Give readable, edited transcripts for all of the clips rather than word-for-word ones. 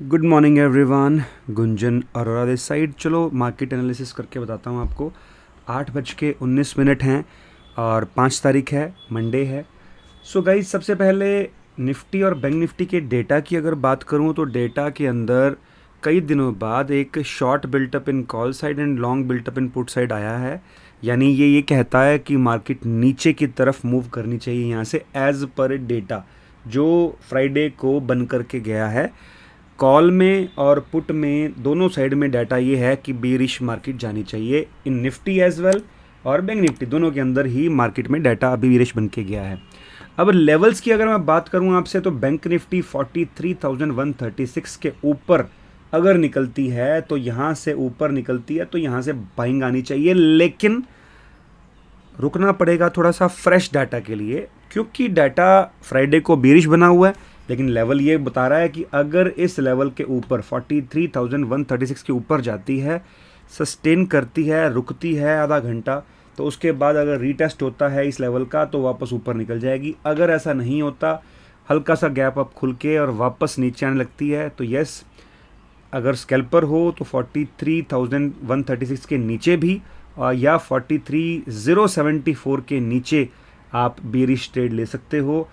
Good morning everyone. Gunjan Arora this side. चलो market analysis करके बताता हूँ आपको। 8:19 हैं और 5 तारीख है, मंडे है। सो गाइज, सबसे पहले निफ्टी और बैंक निफ्टी के डेटा की अगर बात करूँ तो डेटा के अंदर कई दिनों बाद एक short built up in call side and long built up in put side आया है। यानी ये कहता है कि मार्केट नीचे की तरफ मूव करनी चाहिए यहाँ से एज पर डेटा जो फ्राइडे को बन करके गया है। कॉल में और पुट में दोनों साइड में डाटा ये है कि बेरिश मार्केट जानी चाहिए इन निफ्टी एज वेल, और बैंक निफ्टी दोनों के अंदर ही मार्केट में डाटा अभी बेरिश बन के गया है। अब लेवल्स की अगर मैं बात करूं आपसे तो बैंक निफ्टी 43,136 के ऊपर अगर निकलती है तो यहाँ से ऊपर निकलती है तो यहाँ से बाइंग आनी चाहिए, लेकिन रुकना पड़ेगा थोड़ा सा फ्रेश डाटा के लिए, क्योंकि डाटा फ्राइडे को बेरिश बना हुआ है। लेकिन लेवल ये बता रहा है कि अगर इस लेवल के ऊपर 43,136 के ऊपर जाती है, सस्टेन करती है, रुकती है आधा घंटा, तो उसके बाद अगर रीटेस्ट होता है इस लेवल का तो वापस ऊपर निकल जाएगी। अगर ऐसा नहीं होता, हल्का सा गैप अप खुल के और वापस नीचे आने लगती है तो यस, अगर स्कैल्पर हो तो 43,136 के नीचे भी या 43,074 के नीचे आप बेरिश ट्रेड ले सकते हो।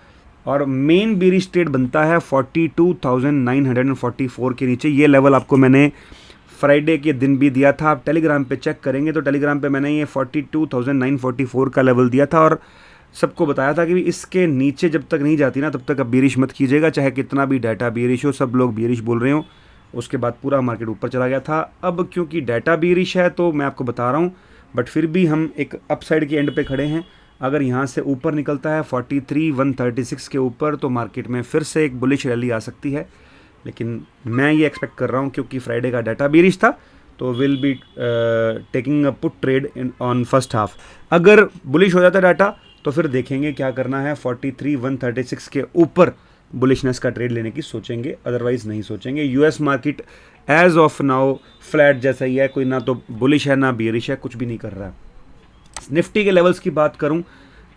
और मेन बेरिश ट्रेड बनता है 42,944 के नीचे। ये लेवल आपको मैंने फ्राइडे के दिन भी दिया था। आप टेलीग्राम पे चेक करेंगे तो टेलीग्राम पे मैंने ये 42,944 का लेवल दिया था और सबको बताया था कि इसके नीचे जब तक नहीं जाती ना तब तक आप बेरिश मत कीजिएगा, चाहे कितना भी डाटा बेरिश हो, सब लोग बेरिश बोल रहे हो। उसके बाद पूरा मार्केट ऊपर चला गया था। अब क्योंकि डाटा बेरिश है तो मैं आपको बता रहा हूँ, बट फिर भी हम एक अपसाइड के एंड पे खड़े हैं। अगर यहाँ से ऊपर निकलता है 43,136 के ऊपर तो मार्केट में फिर से एक बुलिश रैली आ सकती है। लेकिन मैं ये एक्सपेक्ट कर रहा हूँ क्योंकि फ्राइडे का डाटा बेरिश था तो will be taking a put trade in on first half. अगर बुलिश हो जाता डाटा तो फिर देखेंगे क्या करना है। 43,136 के ऊपर बुलिशनेस का ट्रेड लेने की सोचेंगे, अदरवाइज नहीं सोचेंगे। US market as of now flat जैसा ही है, कोई ना तो बुलिश है ना बेरिश है, कुछ भी नहीं कर रहा है। निफ्टी के लेवल्स की बात करूं,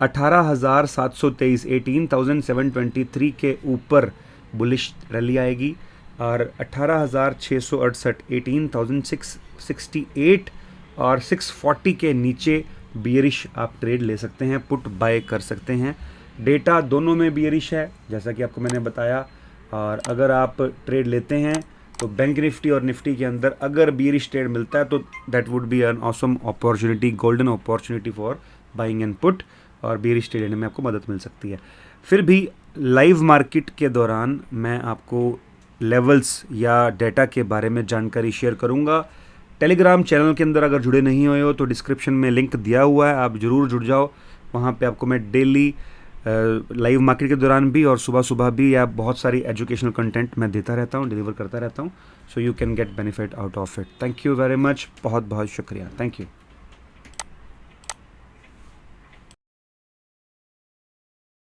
18,723 18,723 के ऊपर बुलिश रैली आएगी और 18,668 18,668 और 640 के नीचे बियरिश आप ट्रेड ले सकते हैं, पुट बाय कर सकते हैं। डेटा दोनों में बियरिश है जैसा कि आपको मैंने बताया। और अगर आप ट्रेड लेते हैं तो बैंक निफ्टी और निफ्टी के अंदर अगर बियरिश ट्रेड मिलता है तो that would be an awesome opportunity, golden opportunity for buying and put, और बियरिश ट्रेड लेने में आपको मदद मिल सकती है। फिर भी लाइव मार्केट के दौरान मैं आपको लेवल्स या डेटा के बारे में जानकारी शेयर करूंगा। टेलीग्राम चैनल के अंदर अगर जुड़े नहीं हुए हो तो डिस्क्रिप्शन में लिंक दिया हुआ है, आप ज़रूर जुड़ जाओ। वहाँ पे आपको मैं डेली लाइव मार्केट के दौरान भी और सुबह सुबह भी या बहुत सारी एजुकेशनल कंटेंट मैं देता रहता हूँ, डिलीवर करता रहता हूँ। So you can get benefit out of it. Thank you very much, बहुत बहुत शुक्रिया, थैंक यू।